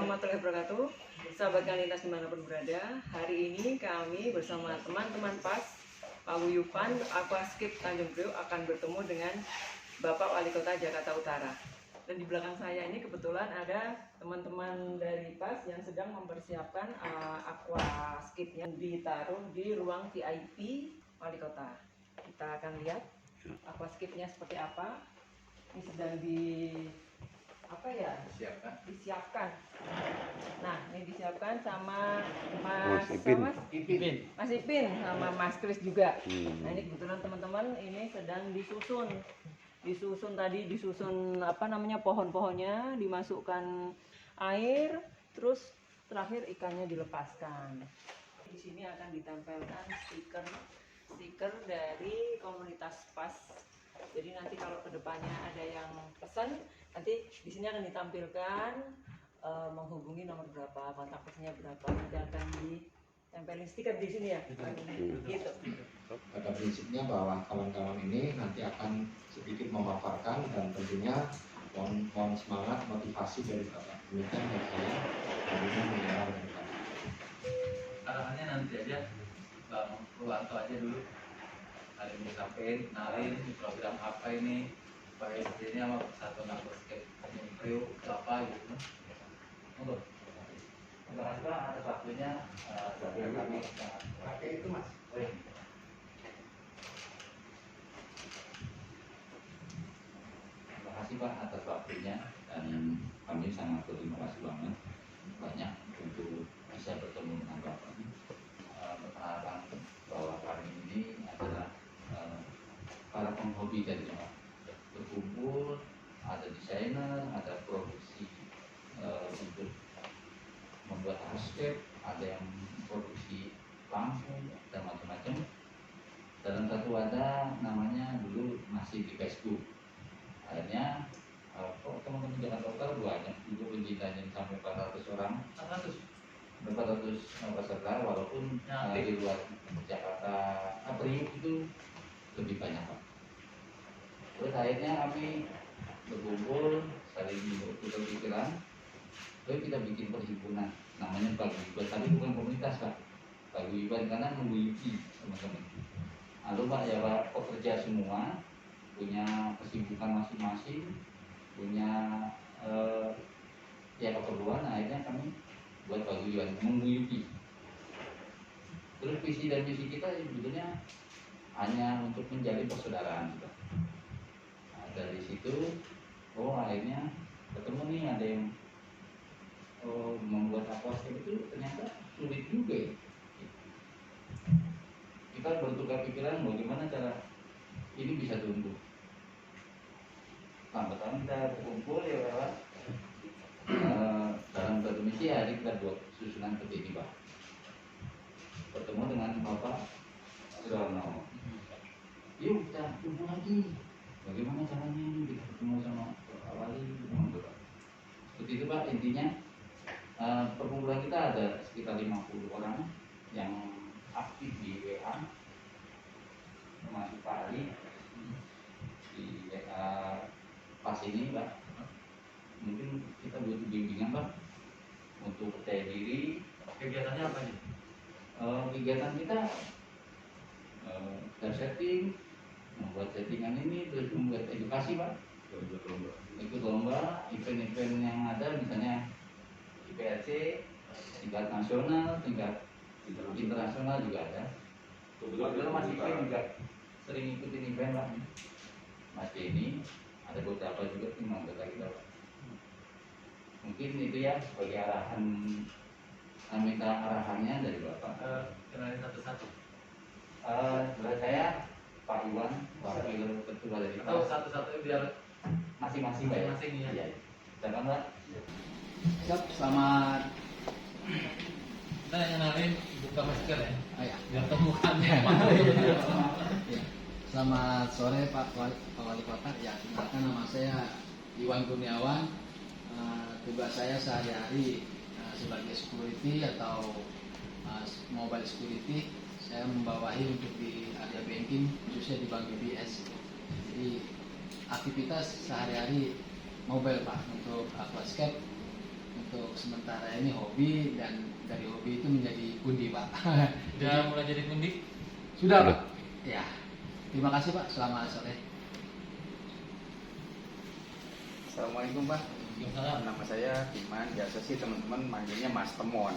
warahmatullahi wabarakatuh. Sahabat Kanitas dimanapun berada, hari ini kami bersama teman-teman PAS Paguyuban Aquascape Tanjung Priok akan bertemu dengan Bapak Wali Kota Jakarta Utara. Dan di belakang saya ini kebetulan ada teman-teman dari PAS yang sedang mempersiapkan aquascape yang ditaruh di ruang VIP Wali Kota. Kita akan lihat aquascape-nya seperti apa. Ini sedang disiapkan. Nah, ini disiapkan sama Mas Ipin sama Mas Kris juga. Nah, ini kebetulan teman-teman ini sedang disusun pohon-pohonnya, dimasukkan air, terus terakhir ikannya dilepaskan. Di sini akan ditempelkan stiker dari komunitas PAS. Jadi nanti kalau kedepannya ada yang pesan, nanti di sini akan ditampilkan menghubungi nomor berapa, kontak personnya berapa, nanti akan ditempelin stiker di sini ya. Gitu. Pada prinsipnya bahwa kawan-kawan ini nanti akan sedikit memaparkan dan tentunya mohon semangat motivasi dari Bapak. Demikian dari saya, bagaimana mendengar dari Bapak. Arahannya nanti aja Bang Purwanto aja dulu. Hari ini sampai kenalin program apa ini, baik ini sama Persatuan Aquascape Tanjung Priok itu apa gitu. Untuk terima kasih Pak atas waktunya. Kami pakai itu Mas. Terima kasih Pak atas waktunya dan kami sangat berterima kasih banyak untuk bisa bertemu dengan Bapak. Berharap bahwa kami ini adalah para penghobi dari Jawa berkumpul, ada desainer, ada produksi untuk membuat aquascape, ada yang produksi lampu dan macam-macam. Dalam satu wadah namanya dulu masih di Facebook. Akhirnya teman-teman Jakarta Utara banyak juga pencintanya sampai 400 orang. 400 peserta, walaupun di luar Jakarta Priok itu lebih banyak Pak. Terus akhirnya kami berkumpul, saling bertukar pikiran, lalu kita bikin perhimpunan, namanya Paguyuban, tapi bukan komunitas Pak. Paguyuban karena mengguyubi teman-teman. Lalu Pak ya Pak, pekerja semua punya kesibukan masing-masing, punya keperluan, akhirnya kami buat paguyuban, mengguyubi. Terus visi dan misi kita sebetulnya hanya untuk menjalin persaudaraan gitu. Nah, dari situ, akhirnya ketemu nih ada yang membuat aquascape itu ternyata sulit juga ya. Kita bertukar pikiran bagaimana cara ini bisa tumbuh. Pertama kita berkumpul ya Pak. Dalam satu misi hari kita buat susunan seperti ini Pak. Bertemu dengan Bapak Surono. Yuk kita kumpul lagi. Bagaimana caranya ini kita ketemu sama Pak Wali? Seperti itu Pak, intinya perkumpulan kita ada sekitar 50 orang yang aktif di WA, termasuk Pak Ali di PAS ini Pak. Mungkin kita butuh bimbingan Pak untuk percaya diri. Kegiatannya apa nih? Kegiatan kita setting, membuat settingan ini, terus membuat edukasi Pak. Ikut lomba, event-event yang ada misalnya IPRC, tingkat nasional, tingkat internasional juga ada. Kebetulan Mas Ipin juga sering ikutin event Pak. Mas Denny, ada beberapa juga tim anggota kita Pak. Mungkin itu ya sebagai arahan, minta arahannya dari Bapak. Kenalin satu-satu. Sebelah saya Pak Iwan, wakil ketua dari PAS. Satu-satu biar masing-masing Pak. Masing-masing ya. Silakan Pak. Selamat. Kita kenalin buka masker ya. Ya. Biar temukannya. Selamat sore Pak Wali Kota. Ya, kenalkan nama saya Iwan Kurniawan. Tugas saya sehari-hari sebagai security atau mobile security. Saya membawahi untuk di area banking, khususnya di Bank UBS. Jadi aktivitas sehari-hari mobile Pak, untuk aquascape, untuk sementara ini hobi, dan dari hobi itu menjadi pundi, Pak. Udah mulai jadi pundi? Sudah, Pak. Ya. Terima kasih, Pak. Selamat sore. Assalamualaikum Pak. Waalaikumsalam. Nama saya Iman. Biasa sih teman-teman manggilnya Mas Temon.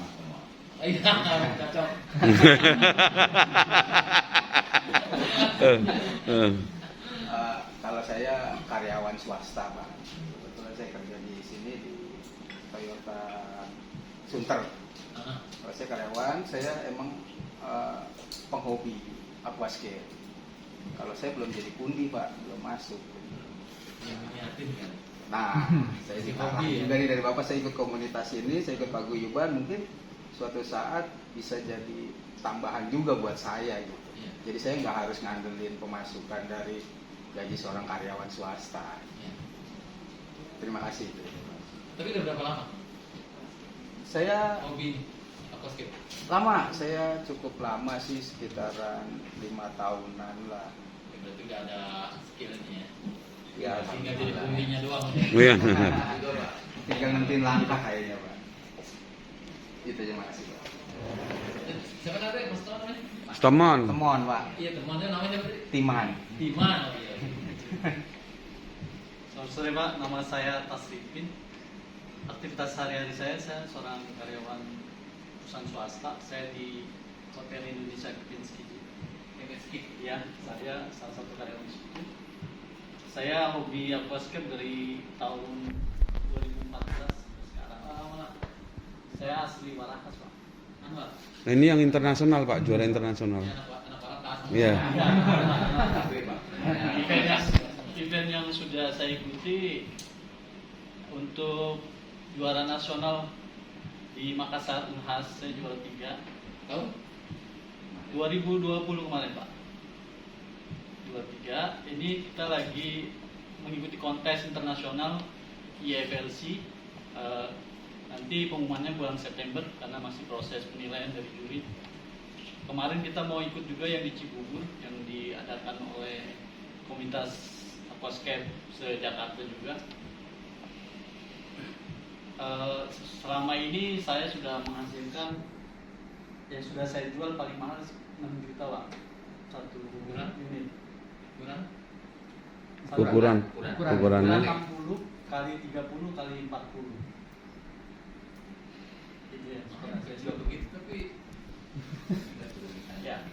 Iya, cocok. Kalau saya karyawan swasta Pak. Kebetulan saya kerja di sini di Toyota Sunter. Kalau saya karyawan, saya emang penghobi aquascape. Kalau saya belum jadi pundi Pak, belum masuk. Yang niatin kan. Nah, saya Si diarah hobi, ya? juga nih dari Bapak, saya ikut komunitas ini, saya ikut paguyuban, mungkin suatu saat bisa jadi tambahan juga buat saya gitu. Iya. Jadi saya nggak harus ngandelin pemasukan dari gaji seorang karyawan swasta. Iya. Terima kasih. Tapi udah berapa lama Saya hobi aquascape? lama, saya cukup lama sih, sekitaran 5 tahunan lah. Ya, berarti nggak ada skillnya. Ya, Tinggal jadi pundinya doang. Iya. Juga, Pak. tinggal nentuin langkah kayaknya Pak. Itu aja, makasih Pak. Siapa namanya? Mas Tom namanya? Temon. Temon Pak, Iya, temannya namanya siapa? Timan. Timan. Oh, iya. Selamat sore Pak, nama saya Tasrifin. Aktivitas sehari-hari saya seorang karyawan perusahaan swasta. Saya di Hotel Indonesia Kempinski. Ya, saya salah satu karyawan di situ. Saya hobi aquascape dari tahun 2014 sampai sekarang. Saya asli Warakas Pak. Anwar. Nah, ini yang internasional Pak, juara internasional. Ini anak Warakas. Iya. Event yang sudah saya ikuti untuk juara nasional di Makassar Unhas, saya juara 3 Tahu? 2020 kemarin Pak. 23 ini kita lagi mengikuti kontes internasional IFLC. Nanti pengumumannya bulan September karena masih proses penilaian dari juri. Kemarin kita mau ikut juga yang di Cibubur yang diadakan oleh komunitas aquascape se-Jakarta juga. Selama ini saya sudah menghasilkan, yang sudah saya jual paling mahal 6 juta Pak, satu unit. Ukuran. Ukurannya. 60 kali 30 kali 40. Gitu ya. Saya juga begitu, tapi Ya.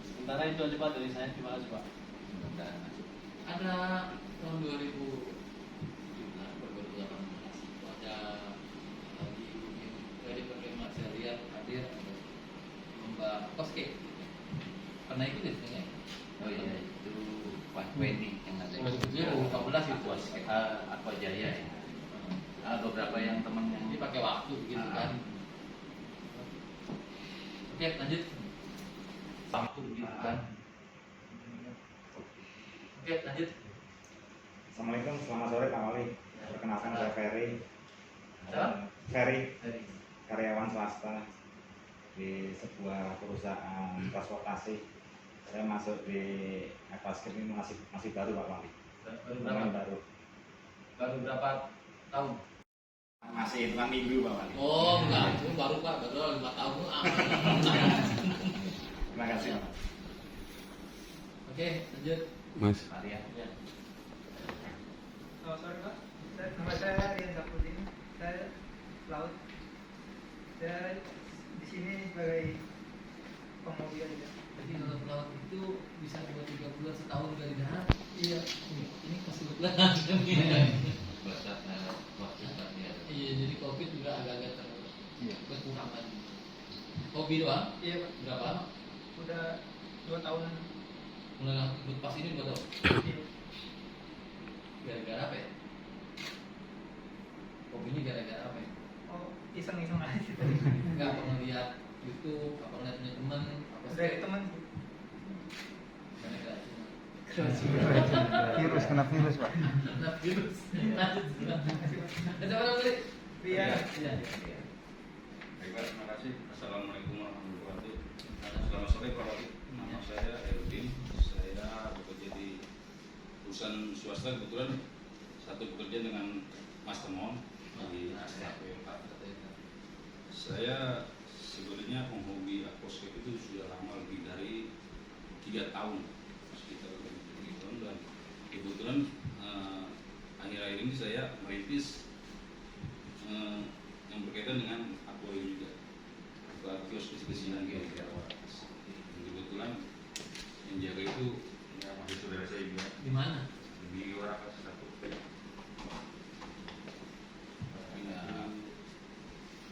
Sementara itu aja Pak dari saya. Terima kasih Pak. ada tahun 2018 ada dari bagaimana saya lihat hadir lomba aquascape. Pernah ikut ya? Oh iya, itu Pak Wendy yang ada. 2014 itu Aqua Jaya ya. Ada beberapa yang teman yang ini pakai waktu begitu kan. Oke, lanjut. Waktu begitu kan. Oke, lanjut. Assalamualaikum, selamat sore Pak Wali. Perkenalkan saya Ferry. Siapa? Ferry, karyawan swasta di sebuah perusahaan transportasi. Saya masuk di aquascape ini masih baru Pak Wali. Baru Lumayan berapa? baru. Baru berapa tahun? Masih hitungan minggu Pak Wali. Oh, enggak, itu baru Pak, baru 5 tahun. Terima kasih Pak. Oke, lanjut. Mas. Arya. Ya. Selamat sore Pak, nama saya Rian Zafrudin, saya pelaut. Saya di sini sebagai penghobi aja. Jadi kalau pelaut itu bisa 2-3 bulan setahun dari darat. Iya. Ini masih bulan. Iya, jadi COVID juga agak-agak berkurang lagi. Hobi doang? Iya Pak, Berapa lama? udah 2 tahun. Mulai pas ini 2 tahun. Iya. Gara-gara apa ya? Hobinya gara-gara apa ya? Oh, iseng-iseng aja sih. Enggak pernah lihat YouTube, apa ngeliat punya teman, apa Dari teman sih. gara-gara cuma. Virus, kena virus Pak. Kena virus. Ada orang beli? Iya. Iya. Baik Pak, terima kasih. Assalamualaikum warahmatullahi wabarakatuh. Selamat sore Pak Wali. Nama saya Erudin. Saya bekerja di perusahaan swasta, kebetulan satu pekerjaan dengan Mas Temon dari SKP 4. Saya sebenarnya penghobi aquascape itu sudah lama, lebih dari 3 tahun, sekitar 3 tahun, dan kebetulan akhir-akhir ini saya merintis yang berkaitan dengan akuarium juga, kios kecil-kecilan kira-kira. Kebetulan yang jaga itu ya masih saudara saya juga. Di mana? Di Warakas satu.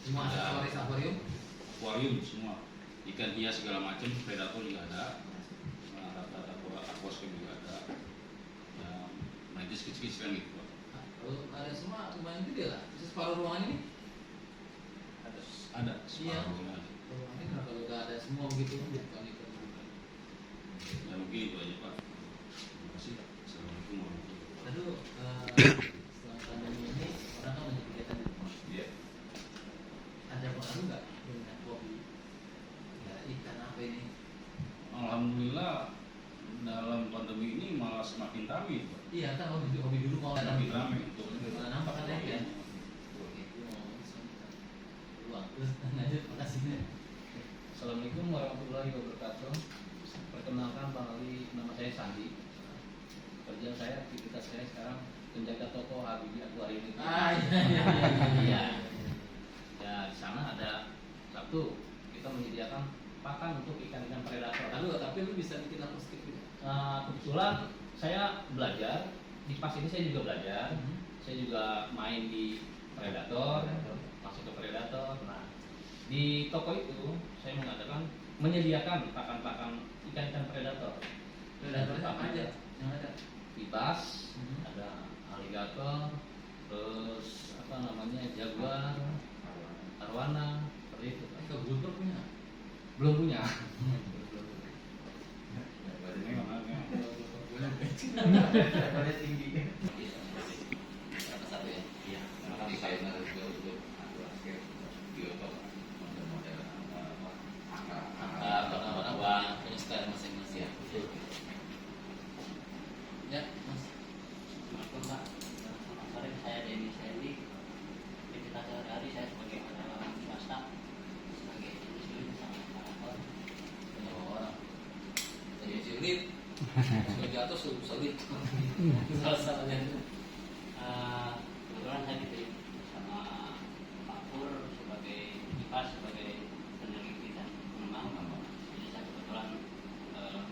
Semua aksesoris akuarium? Akuarium semua, ikan hias segala macam, predator juga ada, rata-rata aquascape juga ada, yang merintis kecil-kecilan gitu. Kalau ada semua lumayan gede lah. Bisa separuh ruangan ini? Ada Iya. separuhnya. Ruangan ini kenapa udah ada semua begitu? Bukan itu. Ya mungkin itu aja Pak. Terima kasih. Assalamualaikum warahmatullahi wabarakatuh. Lalu setelah pandemi ini orang kan banyak kegiatan di rumah. Iya. Ada pengaruh nggak dengan hobi ya, ikan apa ini? Alhamdulillah dalam pandemi ini malah semakin ramai Pak. Iya kan hobi dulu mau Semakin ramai untuk Mana nampak kan ya? Itu mau uang terus lanjut makasih. Assalamualaikum warahmatullahi wabarakatuh. Perkenalkan Bang Ali, nama saya Sandi. Kerjaan saya, aktivitas saya sekarang penjaga toko Habibie Aquarium itu. Iya. Ya di sana ada satu kita menyediakan pakan untuk ikan-ikan predator. Lalu tapi lu bisa bikin aquascape gitu? Kebetulan saya belajar di pas ini, saya juga belajar. Saya juga main di predator, masuk ke predator. Nah di toko itu saya menyediakan pakan-pakan ikan-ikan predator. Predatornya apa aja? Yang ada? Pipas, ada aligator, terus apa namanya jaguar, arwana, seperti itu. Kalau Gulper punya? Belum punya. Levelnya tinggi. Satu ya. Iya. Makasih saya juga untuk aquascape biotok model angka penyesuaian masing-masing. Ya, Mas. Assalamualaikum Pak. Selamat sore, saya Denny Sandy. Aktivitas sehari-hari saya sebagai karyawan swasta, sebagai industri sama operator. Orang jadi unit sebagai jatuh sulit. Salah satunya itu kebetulan saya diterima sama Pak Pur sebagai IPAS, sebagai peneliti dan pengembang. Jadi saya kebetulan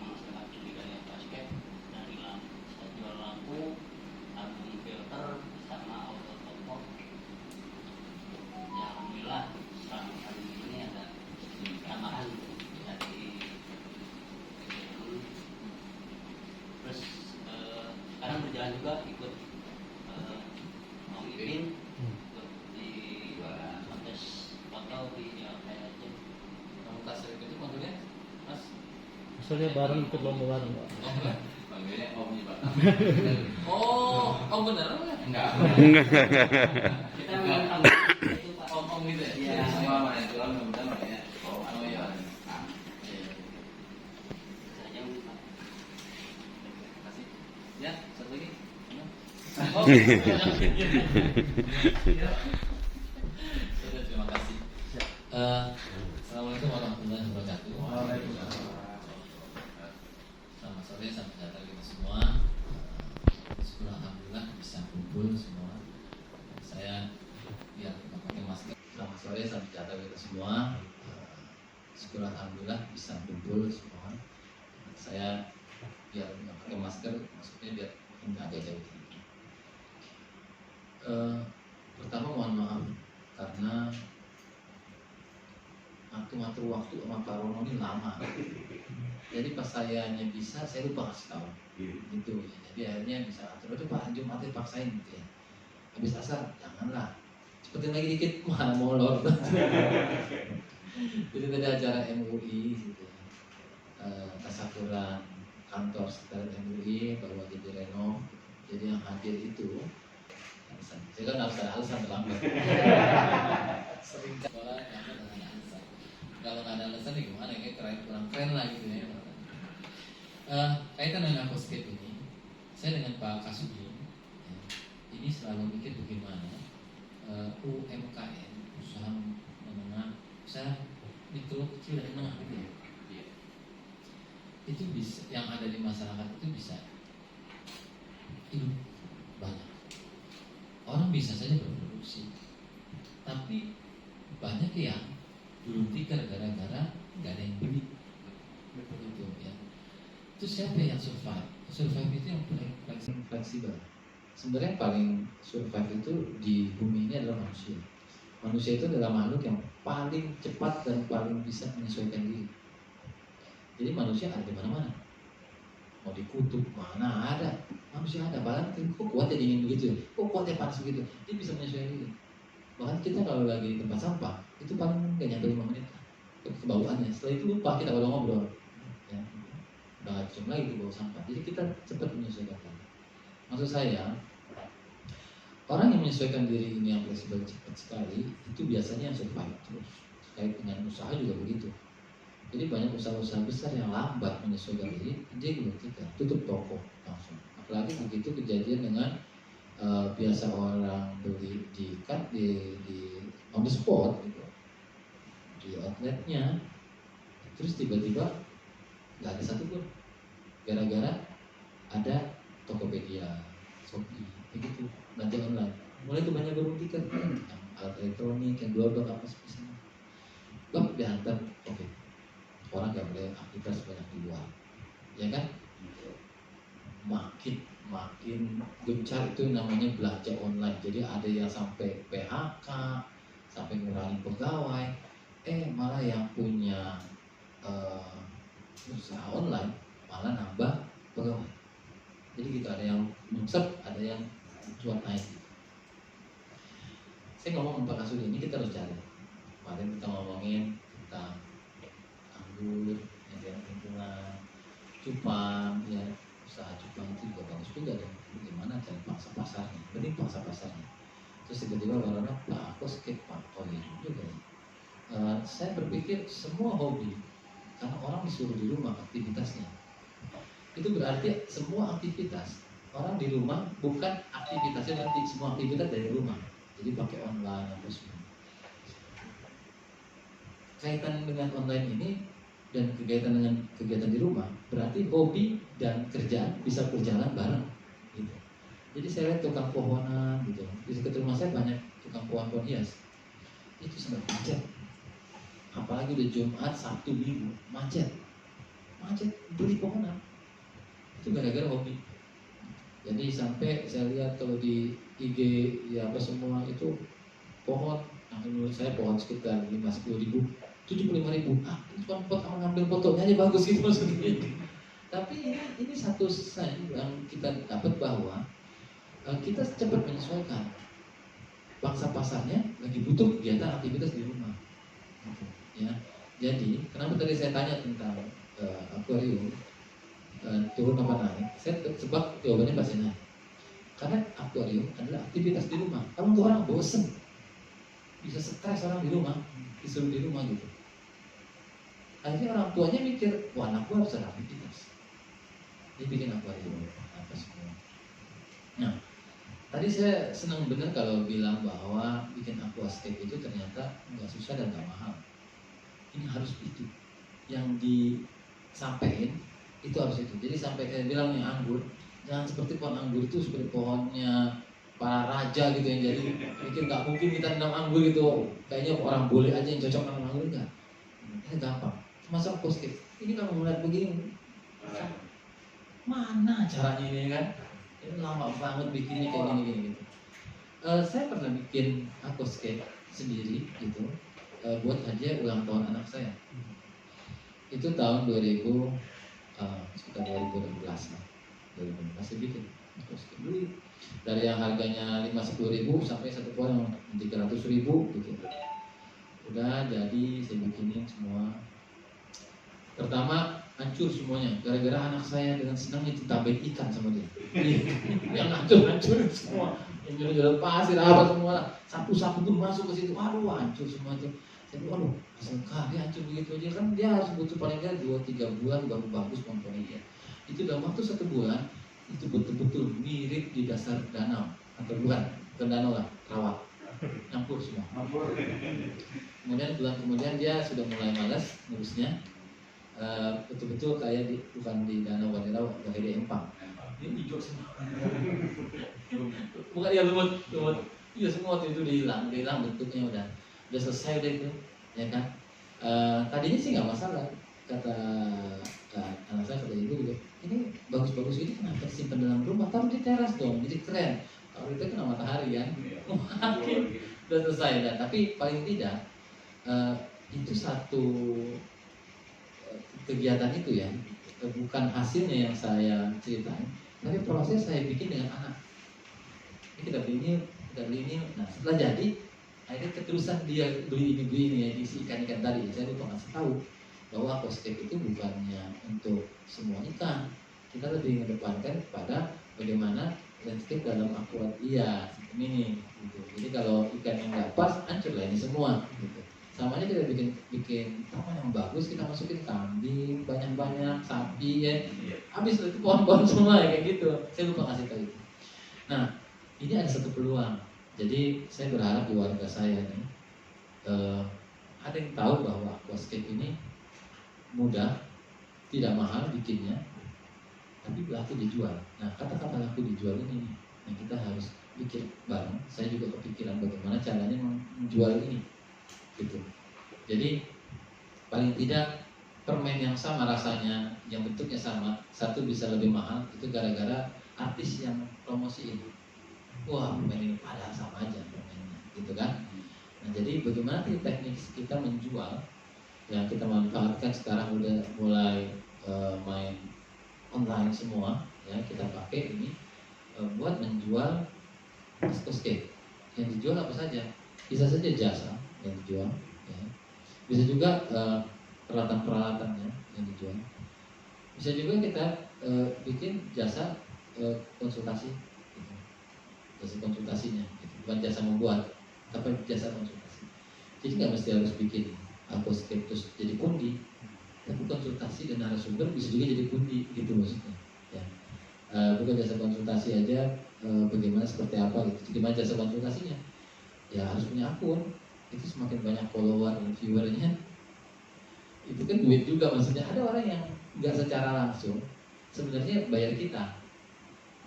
menghasilkan studi dari aquascape, dari lampu, saya jual lampu, tabung filter, sama auto tombol. Ya alhamdulillah selama pandemi ini ada tambahan dari kegiatan. Terus sekarang berjalan juga ikut Om Ipin ikut di kontes foto di kayak aja. Kamu kasih itu panggilnya Mas? Maksudnya bareng ikut lomba bareng Pak. Om enggak? Panggilnya Om nih Pak. Om beneran enggak? Enggak. Kita memang itu Pak. Om gitu ya? Iya. Sama yang jual mudah makanya. Oh ya. Saja Pak. Kasih. Ya, satu lagi. Oh. Sudah, terima kasih. Assalamualaikum warahmatullahi wabarakatuh. Selamat sore, salam sejahtera kita semua. Syukur alhamdulillah bisa kumpul semua. Saya biar nggak pakai masker. Selamat sore, salam sejahtera kita semua. Syukur alhamdulillah bisa kumpul semua. Saya biar nggak pakai masker, maksudnya biar nggak agak jauh. Pertama mohon maaf karena ngatur waktu sama Pak Rono ini lama. Jadi pas saya bisa, saya lupa kasih tahu. Gitu. Jadi akhirnya bisa atur. Udah Pak, Jumatnya paksain gitu ya. Habis asar, janganlah. Cepetin lagi dikit, mana molor. Jadi tadi acara MUI gitu. Tasakuran kantor sekretariat MUI baru aja direnov. Jadi yang hadir itu saya kan harus ada alasan terlambat. Sering sekolah terlambat dengan alasan. Kalau nggak ada alasan ya gimana? Kayak kurang keren lah gitu ya. Kaitan dengan aquascape ini, saya dengan Pak Kasugi, ini selalu mikir bagaimana UMKM, usaha menengah, usaha mikro kecil dan menengah gitu ya. Itu bisa, yang ada di masyarakat itu bisa hidup banyak. Orang bisa saja berproduksi, tapi banyak yang belum tikar gara-gara nggak ada yang beli. Begitu ya. Itu siapa yang survive? Survive itu yang paling fleksibel. Sebenarnya paling survive itu di bumi ini adalah manusia. Manusia itu adalah makhluk yang paling cepat dan paling bisa menyesuaikan diri. Jadi manusia ada di mana-mana. Mau di kutub mana ada, manusia ada. Bahkan kok kuatnya dingin begitu, kok kuatnya panas begitu, dia bisa menyesuaikan diri. Bahkan kita kalau lagi di tempat sampah itu paling nggak nyampe 5 menit kebawaannya. Setelah itu lupa kita kalau ngobrol, ya. Udah nggak cium lagi bau sampah. Jadi kita cepat menyesuaikan. Maksud saya, orang yang menyesuaikan diri ini yang fleksibel cepat sekali itu biasanya yang survive terus. Terkait dengan usaha juga begitu. Jadi banyak usaha-usaha besar yang lambat menyesuaikan diri, dia ketika tutup toko langsung. Apalagi begitu kejadian dengan biasa orang beli di on the spot gitu, di outletnya, terus tiba-tiba nggak ada satupun, gara-gara ada Tokopedia, Shopee, begitu belanja online. Mulai tuh banyak gabung tiket, yang alat elektronik, yang dua-dua apa spesial, bang dihantar, oke. Orang nggak boleh aktivitas banyak di luar, ya kan? Makin gencar itu namanya belanja online. Jadi ada yang sampai PHK, sampai ngurangin pegawai. Malah yang punya usaha online malah nambah pegawai. Jadi gitu, ada yang nyungsep, ada yang cuat naik. Saya ngomong tentang kasus ini kita harus cari. Kemarin kita ngomongin tentang anggur, yang lingkungan, cupang, ya usaha cupang itu juga bagus juga dong. Bagaimana cari pangsa pasarnya? Penting pangsa pasarnya. Terus tiba-tiba baru Pak, aku skip Pak, oh iya juga ya. Saya berpikir semua hobi, karena orang disuruh di rumah aktivitasnya. Itu berarti semua aktivitas orang di rumah bukan aktivitasnya nanti semua aktivitas dari rumah. Jadi pakai online apa semua. Kaitan dengan online ini dan kegiatan dengan kegiatan di rumah berarti hobi dan kerjaan bisa berjalan bareng gitu. Jadi saya lihat tukang pohonan gitu, di dekat rumah saya banyak tukang pohon-pohon hias, itu sangat macet. Apalagi udah Jumat, Sabtu, Minggu, macet beli pohonan itu gara-gara hobi. Jadi sampai saya lihat kalau di IG ya apa semua itu pohon, nah menurut saya pohon sekitar 5-10 ribu, 75.000, itu cuma pot ngambil fotonya aja bagus gitu maksudnya. Tapi ini satu sign yang kita dapat bahwa kita cepat menyesuaikan. Bangsa pasarnya lagi butuh kegiatan aktivitas di rumah. Ya, jadi kenapa tadi saya tanya tentang akuarium turun apa naik? Saya sebab jawabannya pasti naik. Karena akuarium adalah aktivitas di rumah. Kalau untuk orang bosen, bisa stres orang di rumah, disuruh di rumah gitu. Akhirnya orang tuanya mikir, wah anak gua harus ada aktivitas. Dia bikin akuarium apa semua. Nah, tadi saya senang benar kalau bilang bahwa bikin aquascape itu ternyata nggak susah dan nggak mahal. Ini harus itu yang disampaikan, itu harus itu. Jadi sampai saya bilang nih anggur, jangan seperti pohon anggur itu seperti pohonnya para raja gitu yang jadi mikir nggak mungkin kita nanam anggur gitu. Kayaknya orang boleh aja yang cocok nanam anggur, enggak. Ini gampang. Masuk aquascape. Ini kalau melihat begini, mana caranya ini kan? Ini lama banget bikinnya kayak gini gitu. Saya pernah bikin aquascape sendiri gitu, buat hadiah ulang tahun anak saya. Itu tahun 2000 sekitar 2016 lah. 2016 saya bikin aquascape dulu. Dari yang harganya 5-10 ribu sampai satu pohon yang 300 ribu gitu. Udah jadi saya bikinin semua. Pertama hancur semuanya, gara-gara anak saya dengan senangnya ditambahin ikan sama dia. Yang hancur semua, yang jual pasir apa semua, sapu-sapu pun masuk ke situ, aduh hancur semua itu. Saya bilang, aduh asal kali hancur begitu aja kan dia harus butuh paling nggak 2-3 bulan baru bagus komponennya. Itu dalam waktu 1 bulan itu betul-betul mirip di dasar danau atau bukan danau lah, rawa, nyampur semua. Kemudian bulan kemudian dia sudah mulai malas ngurusnya, betul-betul kayak bukan di danau Rawa, kayak di Empang. Ini hijau semua. Bukan ya lumut, iya semua itu hilang bentuknya udah selesai udah itu, ya kan? Tadinya sih nggak masalah, kata anak saya kata ibu gitu, ini bagus-bagus ini kenapa simpan dalam rumah, taruh di teras dong, jadi keren. Kalau itu kena matahari kan, makin udah selesai dah. Tapi paling tidak itu satu kegiatan itu ya, bukan hasilnya yang saya ceritain, tapi proses saya bikin dengan anak. Ini kita beli ini, nah setelah jadi akhirnya keterusan dia beli ini ya, diisi ikan-ikan tadi. Saya lupa ngasih tahu bahwa aquascape itu bukannya untuk semua ikan, kita lebih mengedepankan kepada bagaimana landscape dalam aquaria seperti ini gitu. Jadi kalau ikan yang nggak pas hancur lah ini semua gitu. Sama aja kita bikin taman yang bagus, kita masukin kambing banyak-banyak, sapi ya, habis itu pohon-pohon semua ya, kayak gitu. Saya lupa ngasih tahu itu. Nah ini ada satu peluang. Jadi saya berharap di warga saya nih ada yang tahu bahwa aquascape ini mudah, tidak mahal bikinnya, tapi laku dijual. Nah kata-kata laku dijual ini yang kita harus pikir bareng. Saya juga kepikiran bagaimana caranya menjual ini gitu. Jadi paling tidak permen yang sama rasanya, yang bentuknya sama, satu bisa lebih mahal, itu gara-gara artis yang promosiin. Wah permen ini padahal sama aja permennya gitu kan. Nah jadi bagaimana teknik kita menjual yang kita manfaatkan sekarang udah mulai main online semua ya, kita pakai ini buat menjual aquascape. Yang dijual apa saja? Bisa saja jasa yang dijual ya. Bisa juga peralatan-peralatannya yang dijual. Bisa juga kita bikin jasa konsultasi gitu. Jasa konsultasinya gitu. Bukan jasa membuat tapi jasa konsultasi. Jadi nggak mesti harus bikin aquascape terus jadi pundi, tapi konsultasi dan narasumber bisa juga jadi pundi gitu maksudnya ya. Bukan jasa konsultasi aja, bagaimana seperti apa gitu. Gimana jasa konsultasinya ya, harus punya akun, itu semakin banyak follower dan viewernya itu kan duit juga. Maksudnya ada orang yang nggak secara langsung sebenarnya bayar kita,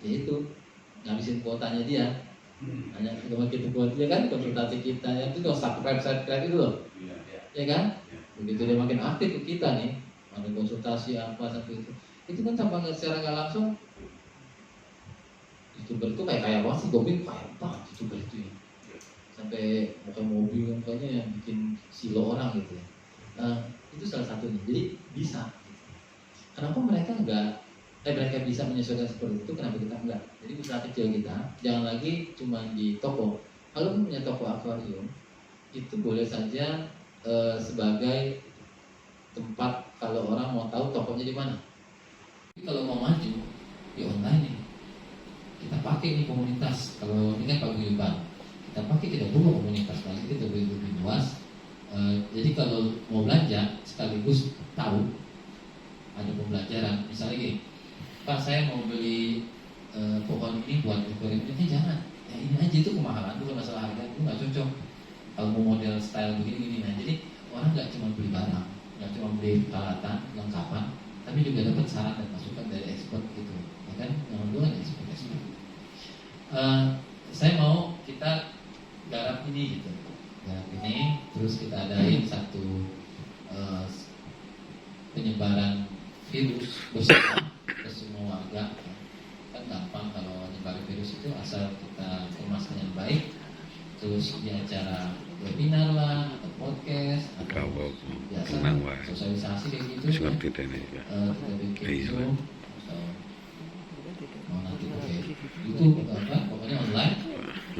yaitu ngabisin kuotanya dia, hanya cuma kita kuot dia kan, konsultasi kita yang itu subscribe itu loh ya kan. Begitu dia makin aktif ke kita nih, ada konsultasi apa sampai itu kan tanpa secara nggak langsung YouTuber itu kayak apa sih, Gobing kayak apa YouTuber itu ya, sampai bukan mobil kayaknya yang bikin silo orang gitu ya. Itu salah satunya. Jadi bisa. Kenapa mereka mereka bisa menyesuaikan seperti itu, kenapa kita enggak? Jadi usaha kecil kita jangan lagi cuma di toko. Kalau punya toko akuarium itu boleh saja sebagai tempat kalau orang mau tahu tokonya di mana. Tapi kalau mau maju di online nih, kita pakai ini komunitas. Kalau ini kan paguyuban, kita pakai, kita buka komunitas lagi, kita lebih luas. Jadi kalau mau belanja sekaligus tahu ada pembelajaran. Misalnya gini, Pak saya mau beli pohon ini buat akuarium ini, jangan. Ya ini aja, itu kemahalan, bukan masalah harga, itu nggak cocok. Kalau mau model style begini-begini, nah jadi orang nggak cuma beli barang, nggak cuma beli peralatan lengkapan, tapi juga dapat saran dan masukan dari expert gitu, ya kan? Yang kedua ada expert. Saya mau kita garap ini gitu, garap ini, terus kita adain satu penyebaran virus bersama ke semua warga. Kan gampang kalau nyebar virus itu asal kita kemaskan yang baik. Terus di acara webinar lah, atau podcast, atau biasa sosialisasi kayak gitu ya. Kita bikin Zoom, atau mau nanti pakai YouTube atau apa, pokoknya online.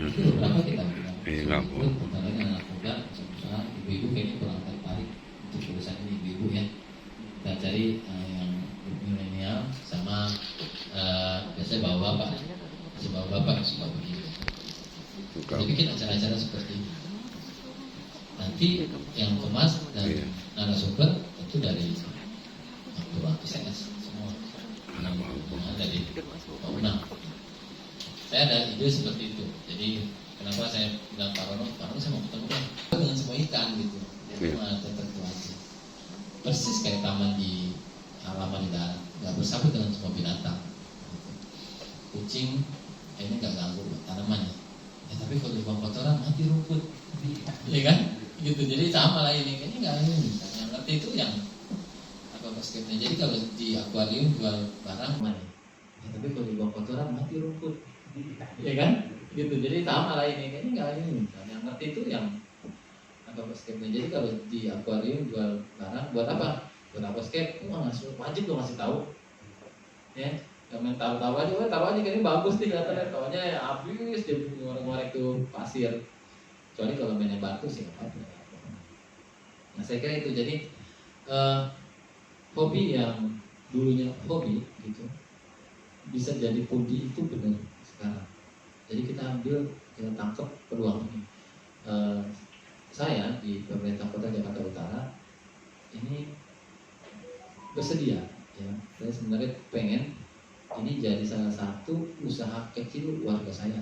Itu beberapa kita bilang. Bentar lagi anak muda, usaha ibu-ibu kayaknya kurang tertarik untuk tulisan ini, ibu-ibu ya. Kita cari yang milenial sama biasanya bawa bapak suka begitu. Jadi bikin acara-acara seperti ini. Nanti yang kemas dan narasumber itu dari aktor-aktor semua. Dari Pak Unang. Saya ada ide seperti itu. Jadi kenapa saya bilang Pak Rono saya mau ketemu kan dengan semua ikan gitu. Jadi cuma tertentu aja. Persis kayak taman di halaman di darat, nggak bersatu dengan semua binatang. Kucing kayaknya nggak ganggu tanamannya. Ya tapi kalau dibuang kotoran mati rumput, ya kan? Gitu. Jadi sama lah ini, kayaknya nggak ini. Yang ngerti itu yang aquascape-nya. Jadi kalau di akuarium jual barang mana? Ya tapi kalau dibuang kotoran mati rumput, ya kan? Gitu. Jadi sama lah ini, kayaknya nggak ini. Yang ngerti itu yang aquascape-nya. Jadi kalau di akuarium jual barang buat apa? Buat aquascape, wajib lo ngasih tahu, ya. Gak main taruh aja kayaknya bagus nih kelihatannya, tahunya habis dia ngorek-ngorek tuh pasir. Kecuali kalau mainnya batu sih nggak apa-apa. Nah saya kira itu jadi hobi yang dulunya hobi gitu bisa jadi pundi itu benar sekarang. Jadi kita tangkap peluang ini. Saya di pemerintah Kota Jakarta Utara ini bersedia, ya. Saya sebenarnya pengen ini jadi salah satu usaha kecil warga saya.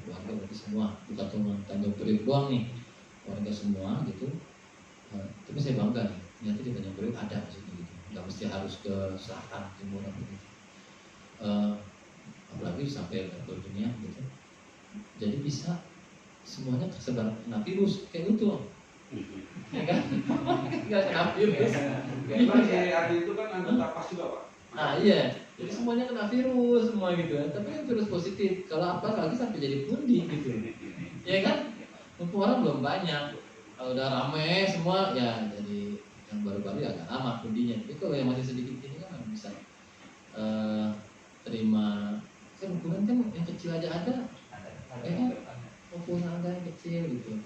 Warga berarti semua, bukan cuma Tanjung Priok doang nih, warga semua gitu. Tapi saya bangga nih, ternyata di Tanjung Priok ada maksudnya gitu. Nggak mesti harus ke selatan, timur atau gitu. Apalagi sampai ke dunia gitu. Jadi bisa semuanya tersebar kena virus kayak gitu, ya kan? Nggak kena virus. Memang si Adi itu kan anggota pas juga Pak. Nah iya, jadi semuanya kena virus semua gitu ya. Tapi kan virus positif. Kalau apa lagi sampai jadi pundi gitu, ya kan? Mumpung orang belum banyak. Kalau udah rame semua ya jadi yang baru-baru ya agak lama pundinya. Tapi kalau yang masih sedikit ini kan bisa terima. Kan ukuran kan yang kecil aja ada. Ya kan? Ukuran ada yang kecil gitu.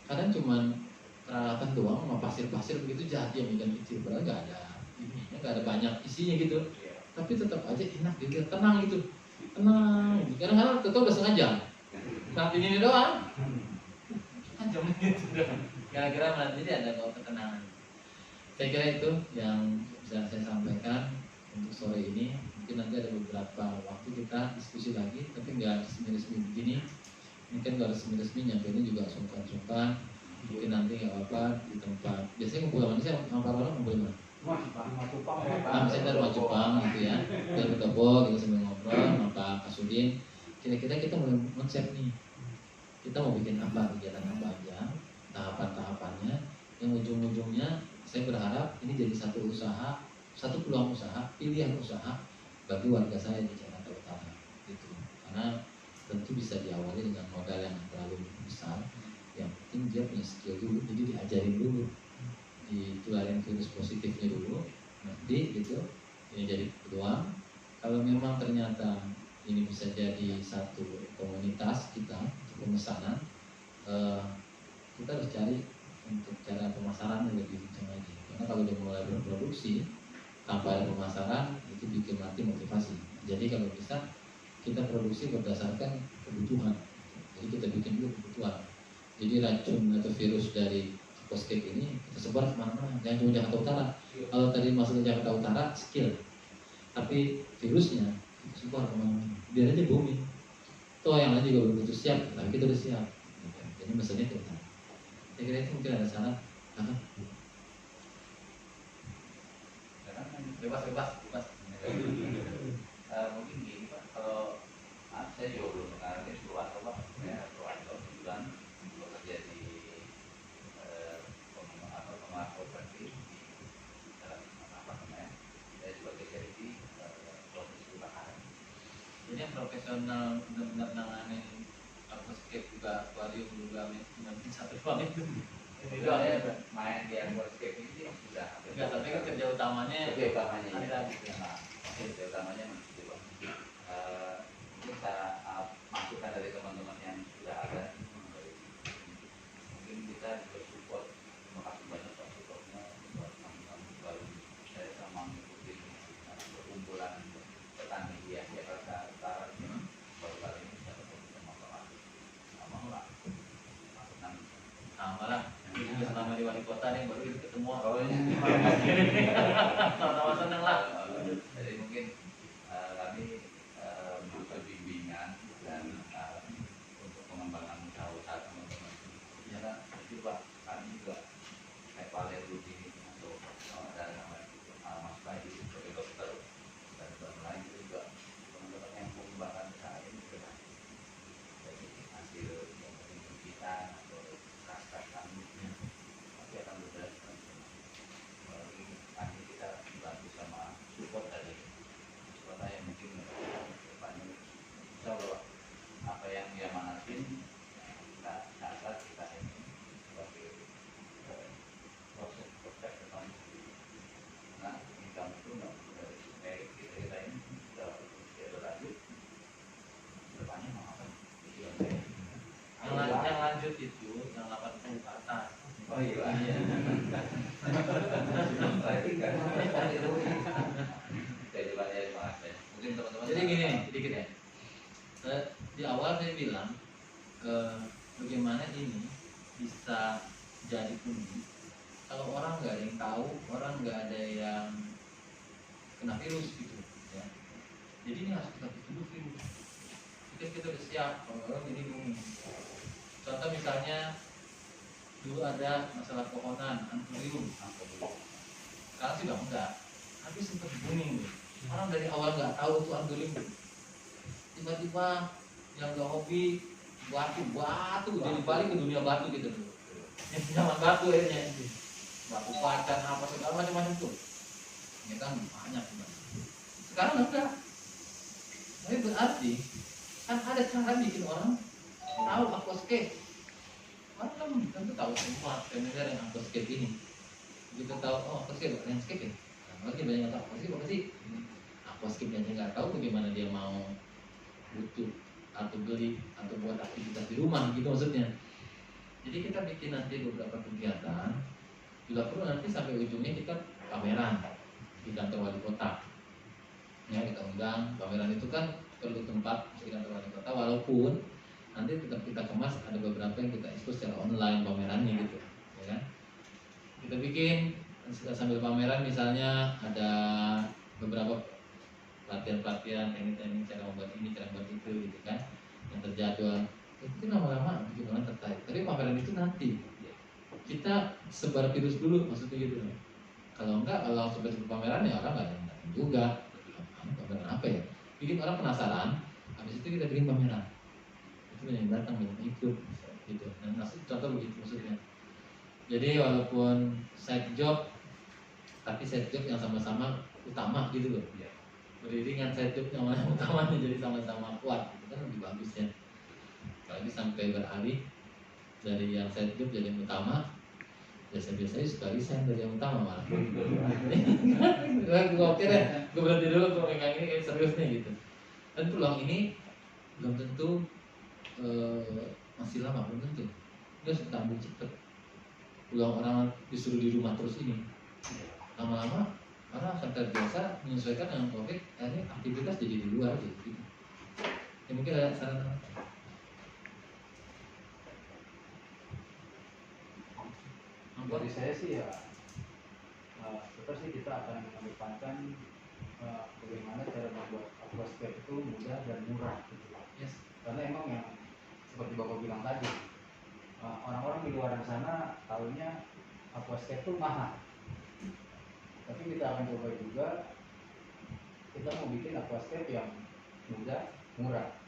Kadang cuman peralatan doang sama pasir-pasir begitu jadi yang ikan kecil, padahal nggak ada ini, nggak ada banyak isinya gitu. Tapi tetap aja enak gitu, tenang gitu, tenang. Kadang-kadang tetap udah setengah jam, nanti ini doang, kan jam gitu doang. Kira-kira nanti ada kok ketenangan. Saya kira itu yang bisa saya sampaikan untuk sore ini. Mungkin nanti ada beberapa waktu kita diskusi lagi, tapi nggak resmi-resmi begini. Mungkin nggak resmi-resmi, nyampe ini juga sungkan-sungkan. Mungkin nanti nggak apa-apa di tempat. Biasanya ngumpul sama saya, sama orang ngumpul di mana? Misalnya rumah Jepang gitu ya, kita bertemu, kita sambil ngobrol sama Pak Kasudin. Kira-kira kita mulai konsep nih, kita mau bikin apa, kegiatan apa aja, tahapan-tahapannya, yang ujung-ujungnya saya berharap ini jadi satu usaha, satu peluang usaha, pilihan usaha bagi warga saya di Jakarta Utara gitu. Karena tentu bisa diawali dengan modal yang terlalu besar, yang penting dia punya skill dulu, jadi diajarin dulu, ditularin virus positifnya dulu, nanti gitu ini jadi peluang. Kalau memang ternyata ini bisa jadi satu komunitas kita pemesanan, kita harus cari untuk cara pemasaran yang lebih kencang lagi. Karena kalau dia mulai berproduksi tanpa ada pemasaran itu bikin mati motivasi. Jadi kalau bisa kita produksi berdasarkan kebutuhan. Jadi kita bikin dulu kebutuhan. Jadi racun atau virus dari aquascape ini kita sebar kemana-mana, jangan cuma Jakarta Utara. Kalau tadi masuknya Jakarta Utara skill, tapi virusnya kita sebar kemana-mana, biar aja booming. Toh yang lain juga belum tentu siap, tapi kita udah siap. Jadi mesennya kita. Saya kira itu mungkin ada saran. Bebas. Mungkin gini Pak, kalau saya juga belum mengenal ini Purwanto Pak, saya Purwanto kebetulan bekerja di pengelola properti di dalam apartemen. Saya sebagai security proses kebakaran. Jadi yang profesional benar-benar nanganin aquascape juga, aquarium juga, mungkin satu ruang itu. Itu saya main di aquascape ini sudah. Enggak, tapi kan kerja utamanya ada lagi. Kerja utamanya masih Pak. Mungkin cara masukan dari teman-teman yang sudah ada, mungkin kita juga support. Terima kasih banyak Pak supportnya buat teman-teman baru. Saya sama mengikuti perkumpulan petani di Jakarta Utara ini baru kali ini bisa ketemu sama Pak Adi. Mau lah. Malah juga selama di wali kota nih baru kita ketemu. Sama-sama senang lah. Jadi mungkin kami butuh bimbingan dan itu yang 80 ke atas. Oh iya. Berarti kan. Saya coba ya maaf ya. Mungkin teman-teman. Jadi gini, sedikit ya. Di awal saya bilang bagaimana ini bisa jadi unik kalau orang nggak ada yang tahu, orang nggak ada yang kena virus gitu ya. Jadi ini harus kita tutup virus. Kita udah siap kalau orang ini umum. Contoh misalnya dulu ada masalah pohonan, anthurium, sekarang sudah enggak, tapi sempat booming. Orang dari awal nggak tahu itu anthurium, tiba-tiba yang nggak hobi batu jadi balik ke dunia batu gitu tuh. Ini zaman batu akhirnya, batu pacan apa segala macam tuh. Ya kan banyak banget. Sekarang enggak. Tapi berarti kan ada cara bikin orang tahu aquascape. Orang kan tentu tahu semua familiar yang aquascape ini. Begitu tahu oh aquascape landscape ya. Nah, banyak yang tahu aquascape apa sih? Aquascape yang nggak tahu bagaimana dia mau butuh atau beli atau buat aktivitas di rumah gitu maksudnya. Jadi kita bikin nanti beberapa kegiatan, bila perlu nanti sampai ujungnya kita pameran di kantor wali kota. Ya kita undang, pameran itu kan perlu tempat di kantor wali kota, walaupun nanti tetap kita kemas ada beberapa yang kita ekspos secara online pamerannya gitu, ya kan? Kita bikin sambil pameran misalnya ada beberapa pelatihan-pelatihan, teknik-teknik cara membuat ini, cara membuat itu gitu kan, yang terjadwal. Itu lama-lama bikin orang tertarik. Tapi pameran itu nanti kita sebar virus dulu maksudnya gitu. Kalau enggak, kalau seperti pameran ya orang nggak ada yang juga. Pameran apa ya? Bikin orang penasaran. Habis itu kita bikin pameran. Itu banyak yang datang, banyak yang ikut gitu. Dan contoh begitu maksudnya. Jadi walaupun side job, tapi side job yang sama-sama utama gitu loh. Beriringan side job yang utamanya jadi sama-sama kuat. Itu kan lebih bagus ya. Apalagi sampai beralih dari yang side job jadi yang utama. Biasa-biasanya suka resign dari yang utama malah. Gue kira gue berhenti dulu gue megang ini serius nih gitu. Dan peluang ini belum tentu masih lama, belum tentu. Dia harus kita ambil cepet. Peluang orang disuruh di rumah terus ini lama-lama orang akan terbiasa menyesuaikan dengan COVID, akhirnya aktivitas jadi di luar gitu. Ya mungkin ada saran. Dari saya sih ya tetap sih kita akan mengedepankan bagaimana cara membuat aquascape itu mudah dan murah gitu. Yes. Karena emang yang seperti Bapak bilang tadi orang-orang di luar sana tahunya aquascape itu mahal. Tapi kita akan coba juga kita mau bikin aquascape yang mudah, murah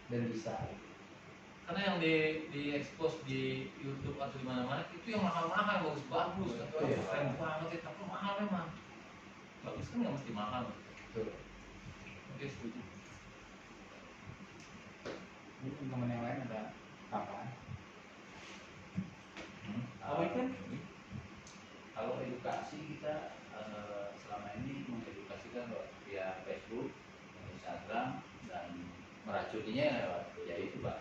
dan bisa. Karena yang di expose di YouTube atau di mana-mana itu yang mahal-mahal, bagus-bagus, keren banget, tapi mahal memang. Bagus kan nggak mesti mahal. Betul. Oke, setuju. Ini teman-teman yang lain ada apa? Kalau edukasi kita selama ini mengedukasikan via Facebook, Instagram, dan meracuninya lewat ya itu Pak,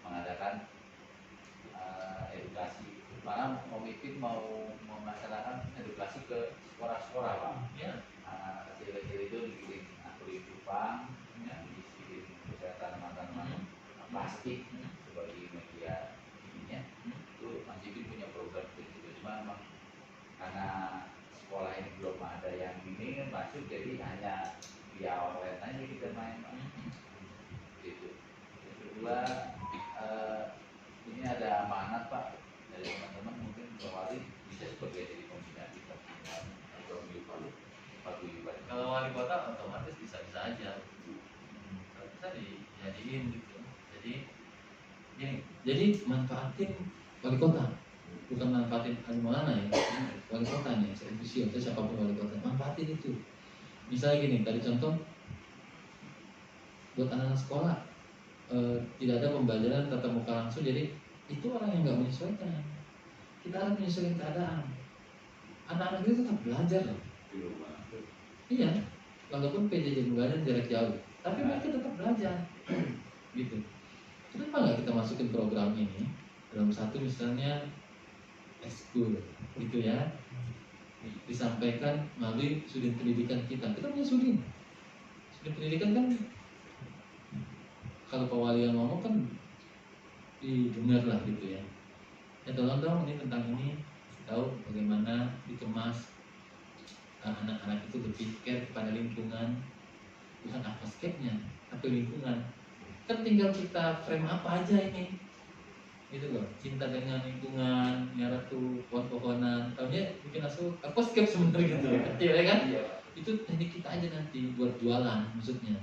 mengadakan edukasi. Malah Komite mau memaksanakan edukasi ke sekolah-sekolah Pak. Ya. Anak kecil-kecil itu dikirim akuarium cupang yang dikirim kesehatan tanaman plastik sebagai media ininya. Itu Mas Jipin punya program begitu. Cuma memang karena sekolah ini belum ada yang ini kan masuk, jadi hanya via online aja kita main Pak. Gitu. Yang kedua ini ada amanat Pak dari teman-teman, mungkin Pak Wali bisa sebagai jadi pembina kita atau paguyuban. Kalau wali kota otomatis bisa-bisa aja. Bisa dijadiin gitu. Jadi manfaatin wali kota, bukan manfaatin mana ya, wali kota nih, eksekusi atau siapapun wali kota, manfaatin itu. Misalnya gini, tadi contoh buat anak-anak sekolah tidak ada pembelajaran tatap muka langsung, jadi itu orang yang nggak menyesuaikan. Kita harus menyesuaikan keadaan. Anak-anak itu tetap belajar loh. Iya, walaupun PJJ belajar jarak jauh, tapi mereka tetap belajar. Gitu. Kenapa nggak kita masukin program ini satu misalnya eskul gitu ya, disampaikan melalui sudin pendidikan kita punya sudin pendidikan kan, kalau Pak Wali yang ngomong kan didengar lah gitu ya. Ya tolong dong ini tentang ini, tahu bagaimana dikemas anak-anak itu berpikir kepada lingkungan, bukan aquascape-nya tapi lingkungan. Kan tinggal kita frame apa aja ini gitu loh, cinta dengan lingkungan, nyara tuh pohon-pohonan, tahunya bikin aquascape sebenarnya gitu ya kan. Itu teknik kita aja nanti buat jualan maksudnya,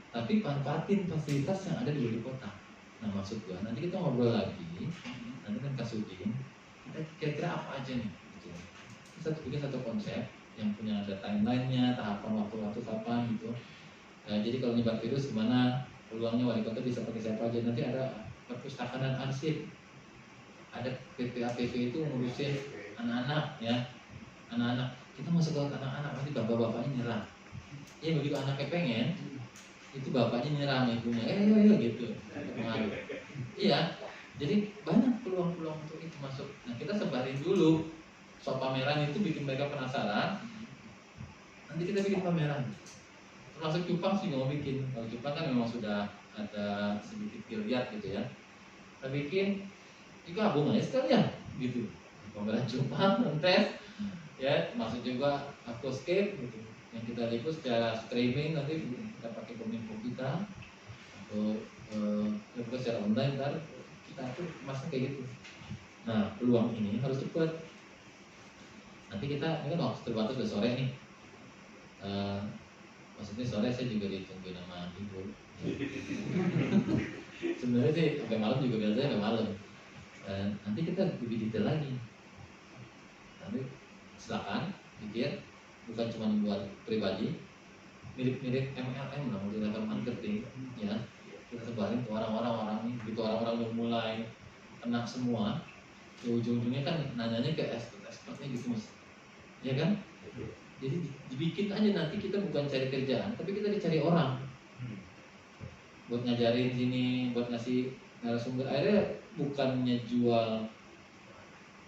tapi manfaatin fasilitas yang ada di Wali Kota. Nah maksud gua nanti kita ngobrol lagi, nanti kan Kasudin kita kira-kira apa aja nih gitu. Kita bikin satu konsep yang punya ada timeline-nya, tahapan waktu-waktu kapan gitu. Jadi kalau nyebar virus gimana, peluangnya Wali Kota bisa pakai siapa aja. Nanti ada perpustakaan dan arsip, ada PPAPV itu ngurusin anak-anak ya, anak-anak. Kita masuk ke anak-anak, nanti bapak-bapaknya nyerah. Ya begitu anaknya pengen, itu bapaknya nyerah sama ibunya, yo gitu. Iya, jadi banyak peluang-peluang untuk itu masuk. Nah kita sebarin dulu, so pameran itu bikin mereka penasaran. Nanti kita bikin pameran. Termasuk cupang sih mau bikin. Kalau cupang kan memang sudah ada sedikit dilihat gitu ya. Kita bikin, itu gabung aja sekalian gitu. Pameran cupang, kontes. Ya, maksud juga aquascape gitu. Yang kita liput secara streaming nanti kita pakai kominfo kita atau secara online ntar kita tuh masuk kayak gitu. Nah peluang ini harus cepat. Nanti kita ini kan waktu terbatas udah sore nih. Maksudnya sore saya juga ditungguin sama ibu. Sebenarnya sih sampai malam juga biasanya sampai malam. Nanti kita lebih detail lagi. Nanti silakan pikir, bukan cuma buat pribadi, mirip-mirip MLM lah, multi level marketing ya. Kita sebarin ke orang-orang ini, begitu orang-orang udah mulai kena semua, ya ujung-ujungnya kan nanyanya ke expert-expertnya gitu mas, ya kan? Jadi dibikin aja, nanti kita bukan cari kerjaan, tapi kita dicari orang buat ngajarin sini, buat ngasih narasumber. Akhirnya bukannya jual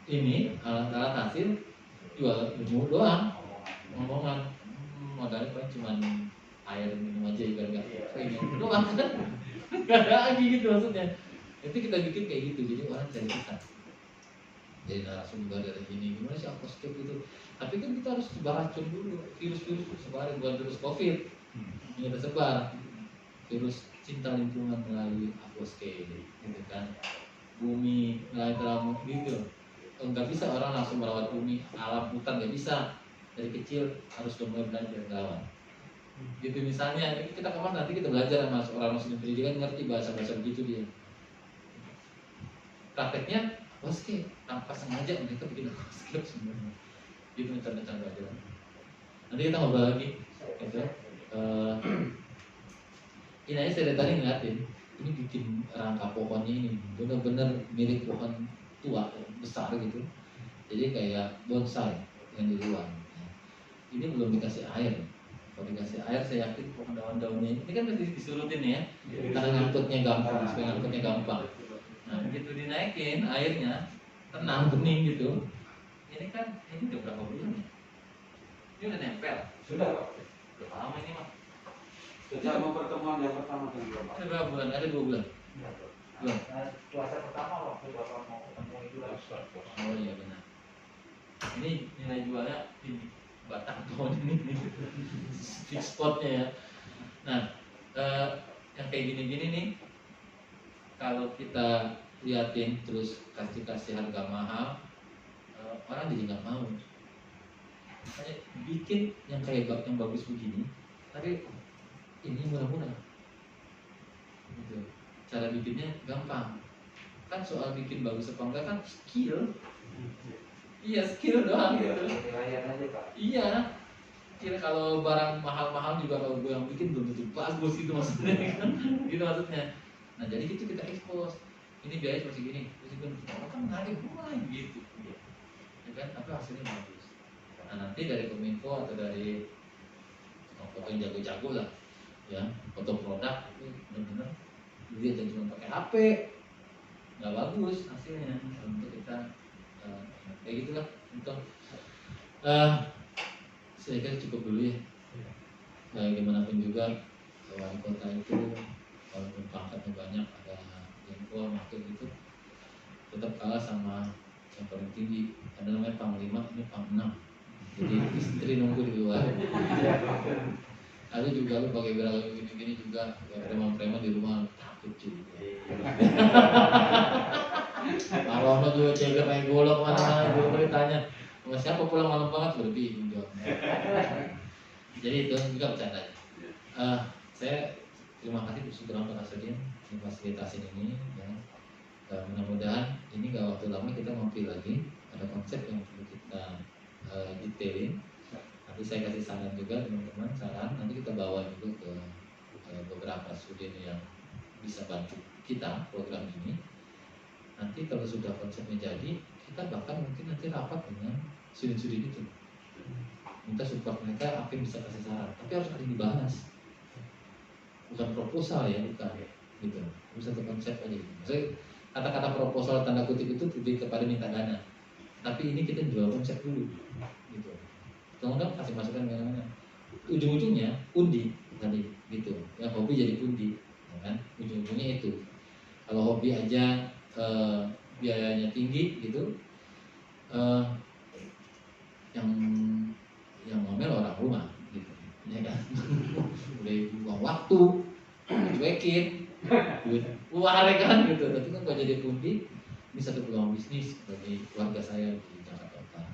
ini alat-alat hasil, jual ilmu doang, ngomongan. Modalnya paling cuma air minum aja ibarat nggak kering doang kan, nggak ada lagi gitu maksudnya. Itu kita bikin kayak gitu, jadi orang cari kita, jadi narasumber dari ini gimana sih aquascape gitu. Tapi kan kita harus sebar racun dulu, virus-virus itu sebarin, bukan virus COVID yang kita sebar, virus cinta lingkungan melalui aquascape gitu kan, bumi melalui teramu gitu. Nggak bisa orang langsung merawat bumi, alam hutan nggak bisa. Dari kecil harus mulai belajar merawat. Gitu misalnya, kita kemarin nanti kita belajar sama orang muslim pendidikan, ngerti bahasa-bahasa begitu dia. Prakteknya aquascape, tanpa sengaja mereka bikin aquascape sebenarnya. Gitu contoh-contoh aja. Nanti kita ngobrol lagi. Gitu. Ini aja saya dari tadi ngeliatin, ini bikin rangka pohonnya ini benar-benar mirip pohon tua besar gitu. Jadi kayak bonsai yang di luar. Ini belum dikasih air. Kalau dikasih air saya yakin pohon daun-daunnya ini kan mesti disurutin ya, karena ngangkutnya gampang, supaya ngangkutnya gampang. Nah begitu dinaikin airnya tenang, bening gitu. Ini kan ini udah berapa bulan ya? Ini udah nempel. Sudah. Berapa lama ini mah? Sejak pertemuan yang pertama kan Ada berapa bulan? Ada 2 bulan. Belum. Puasa pertama waktu bapak mau ketemu itu lah. Oh iya benar. Ini nilai jualnya ini batang pohon ini fix spotnya ya. Nah yang kayak gini-gini nih, kalau kita liatin terus kasih harga mahal, orang jadi nggak mau. Makanya bikin yang kayak yang bagus begini, tapi ini murah-murah. Gitu. Cara bikinnya gampang. Kan soal bikin bagus apa enggak kan skill. Iya skill doang gitu. Penilaian aja pak. Iya. Kira kalau barang mahal-mahal juga kalau gue yang bikin belum tentu bagus gitu maksudnya kan. Gitu maksudnya. Nah jadi gitu kita expose. Ini biaya seperti gini. Terus itu orang kan menarik mulai gitu. Ya kan? Tapi hasilnya bagus. Nah nanti dari Kominfo atau dari foto yang jago-jago lah, ya foto produk itu benar-benar dia jangan cuma pakai HP, nggak bagus hasilnya untuk kita kayak gitulah untuk saya kira cukup dulu ya. Bagaimanapun juga wali kota itu walaupun pangkatnya banyak, ada jenderal wakil gitu, tetap kalah sama yang paling tinggi. Ada namanya panglima, ini pang-6. Jadi istri nunggu di luar. Ada juga lu pakai beragam gini-gini juga, preman-preman di rumah takut juga. Kalau juga cewek main golok mana, gue ditanya, siapa pulang malam banget berbingung jawabnya. Jadi itu juga bercanda. Saya terima kasih bersyukur Pak Kasudin memfasilitasi ini. Ya. Mudah-mudahan ini gak waktu lama kita mampir lagi, ada konsep yang perlu kita detailin. Tapi saya kasih saran juga teman-teman, saran nanti kita bawa juga ke beberapa studien yang bisa bantu kita program ini. Nanti kalau sudah konsepnya jadi, kita bahkan mungkin nanti rapat dengan studi-studi itu, minta support mereka apa yang bisa kasih saran, tapi harus ada dibahas, bukan proposal ya, bukan gitu, harus satu konsep aja gitu. Maksudnya kata-kata proposal tanda kutip itu lebih kepada minta dana, tapi ini kita jual konsep dulu gitu. Kemudian kasih masukan mana-mana, ujung-ujungnya undi tadi gitu, yang hobi jadi undi, ya kan? Ujung-ujungnya itu. Kalau hobi aja biayanya tinggi gitu, yang ngomel orang rumah gitu, ya kan? Udah buang waktu, cuekin, duit keluar ya kan gitu. Tapi kan kalau jadi undi, ini satu peluang bisnis bagi keluarga saya di Jakarta Utara.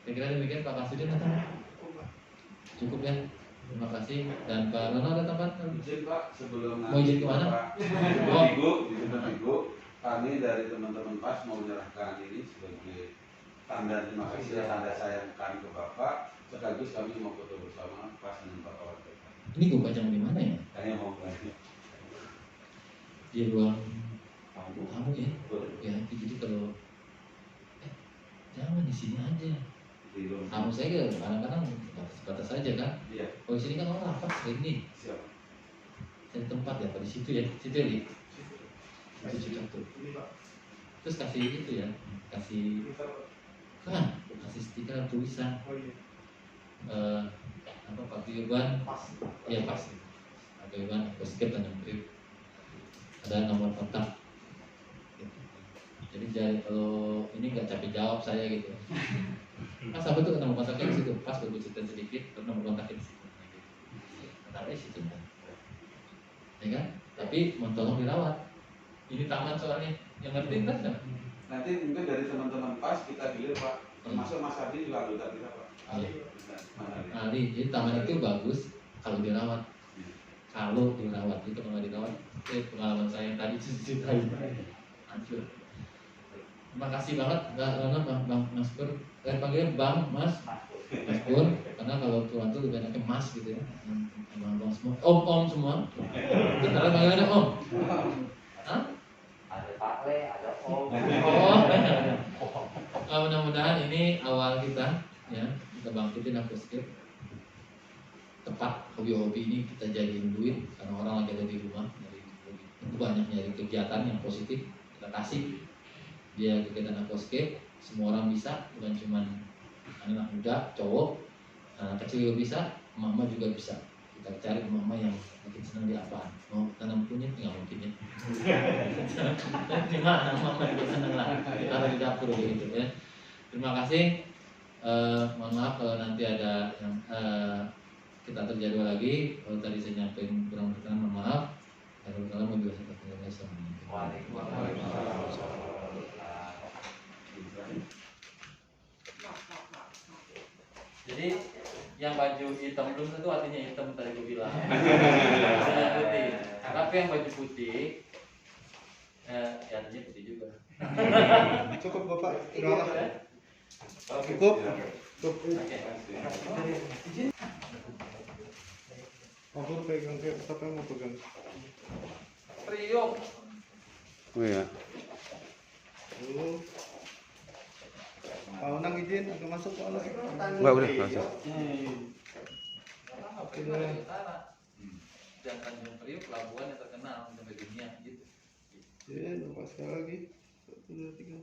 Kira-kira demikian Pak Kasudin, cukup ya. Terima kasih. Dan Pak Nono ada tambahan? Izin Pak, sebelum mau izin kemana? Ibu, kami dari teman-teman PAS mau menyerahkan ini sebagai tanda terima kasih dan tanda sayang kami ke Bapak. Sekaligus kami mau foto bersama PAS dengan Bapak Wali Kota. Ini gue baca di mana ya? Saya mau belajar Di ruang tamu ya. Ya, jadi kalau jangan di sini aja. Tamu saya kadang-kadang batas saja kan. Iya. Kalau di sini kan orang rapat kayak gini. Siap. Cari tempat ya, di situ ya, situ ya. Itu tuh. Terus kasih itu ya, kasih stiker tulisan. Apa Pak Guyuban? Iya pas. Pak Guyuban, Basket Tanjung Priok. Ada nomor kontak. Jadi kalau ini nggak capek jawab saya gitu. Pas apa tuh nomor kontaknya di situ, pas gue cerita sedikit, nomor kontaknya di situ. Taruh di situ kan. Ya kan? Tapi mau tolong dirawat. Ini taman soalnya, yang ngerti kan? Nanti mungkin dari teman-teman PAS kita gilir Pak, termasuk Mas Ardi juga anggota kita Pak. Ali, jadi taman itu bagus kalau dirawat. Kalau dirawat, itu kalau nggak dirawat, pengalaman saya yang tadi ceritain hancur. Terima kasih banget, Bang Mas Pur. Saya panggil Bang Mas Pur, karena kalau tuan tuh lebih enaknya Mas gitu ya. Bang semua, Om semua. Kita panggilannya Om. Hah? Ada Pak Le, ada Om. Mudah-mudahan ini awal kita ya, kita bangkitin aquascape. Tepat hobi-hobi ini kita jadiin duit karena orang lagi ada di rumah, banyak nyari kegiatan yang positif kita kasih dia kegiatan aquascape. Semua orang bisa, bukan cuma anak muda, cowok, anak kecil juga bisa, mama juga bisa. Kita cari mama yang makin senang di apaan. Mau tanam kunyit nggak mungkin ya. Di mana mama juga senang lah. Kita di dapur gitu ya. Terima kasih. Mohon maaf kalau nanti ada yang kita terjadwal lagi. Kalau tadi saya nyampein kurang berkenan, mohon maaf. Kalau mau juga saya Indonesia. Jadi yang baju hitam belum tentu artinya hitam tadi gue bilang. Putih. Tapi yang baju putih, ya artinya putih juga. Cukup Bapak. Cukup ya. Cukup. Oke. Ampun pegang kayak siapa yang mau pegang? Priok. Oh ya. Pak Unang izin nggak masuk Pak Unang. Enggak udah masuk. Dan Tanjung Priok pelabuhan yang terkenal sampai dunia gitu. Ya, nampak sekali lagi. 1, 2, 3.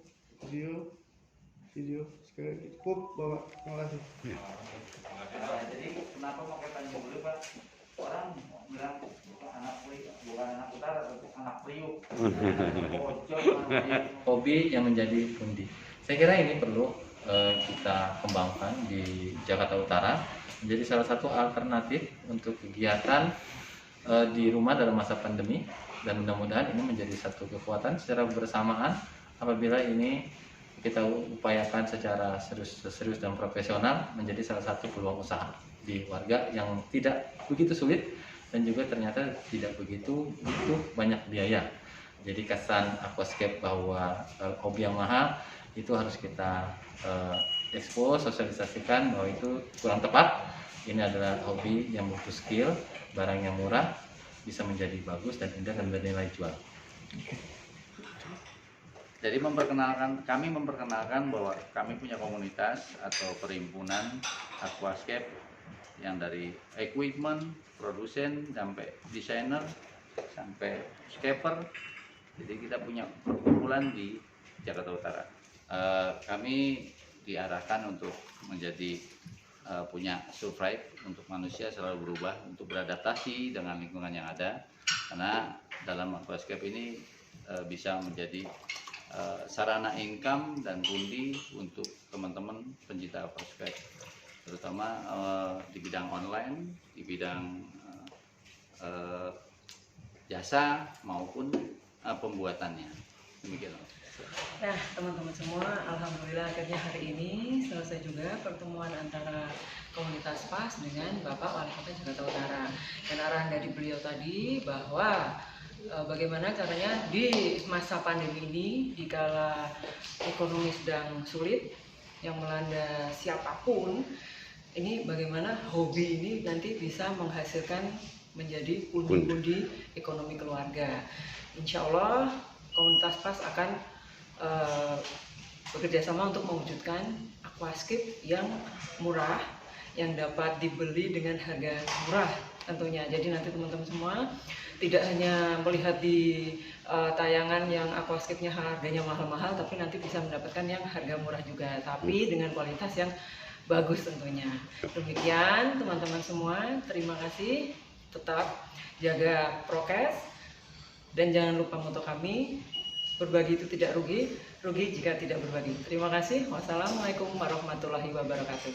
Video sekali lagi. Cukup, Bapak. Terima kasih. Jadi kenapa pakai Tanjung Priuk, Pak? Orang bilang bukan anak utara, tapi anak Priuk. Hobi yang menjadi pundi. Saya kira ini perlu kita kembangkan di Jakarta Utara menjadi salah satu alternatif untuk kegiatan di rumah dalam masa pandemi, dan mudah-mudahan ini menjadi satu kekuatan secara bersamaan apabila ini kita upayakan secara serius dan profesional menjadi salah satu peluang usaha di warga yang tidak begitu sulit dan juga ternyata tidak begitu butuh banyak biaya. Jadi kesan aquascape bahwa hobi yang mahal itu harus kita expose, sosialisasikan bahwa itu kurang tepat. Ini adalah hobi yang butuh skill, barang yang murah, bisa menjadi bagus dan indah dan bernilai jual. Jadi kami memperkenalkan bahwa kami punya komunitas atau perhimpunan aquascape yang dari equipment, produsen, sampai desainer, sampai scaper. Jadi kita punya perkumpulan di Jakarta Utara. Kami diarahkan untuk menjadi punya survive, untuk manusia selalu berubah, untuk beradaptasi dengan lingkungan yang ada. Karena dalam aquascape ini bisa menjadi sarana income dan pundi untuk teman-teman pencinta aquascape, terutama di bidang online, di bidang jasa maupun pembuatannya. Demikian. Nah, teman-teman semua, alhamdulillah akhirnya hari ini selesai juga pertemuan antara komunitas PAS dengan Bapak Wali Kota Jakarta Utara. Dan arahan dari beliau tadi bahwa bagaimana caranya di masa pandemi ini, dikala ekonomi sedang sulit yang melanda siapapun, ini bagaimana hobi ini nanti bisa menghasilkan menjadi pundi-pundi ekonomi keluarga. Insya Allah komunitas PAS akan bekerja sama untuk mewujudkan aquascape yang murah, yang dapat dibeli dengan harga murah tentunya. Jadi nanti teman-teman semua tidak hanya melihat di tayangan yang aquascape-nya harganya mahal-mahal, tapi nanti bisa mendapatkan yang harga murah juga, tapi dengan kualitas yang bagus tentunya. Demikian teman-teman semua, terima kasih, tetap jaga prokes, dan jangan lupa moto kami, berbagi itu tidak rugi, rugi jika tidak berbagi. Terima kasih. Wassalamualaikum warahmatullahi wabarakatuh.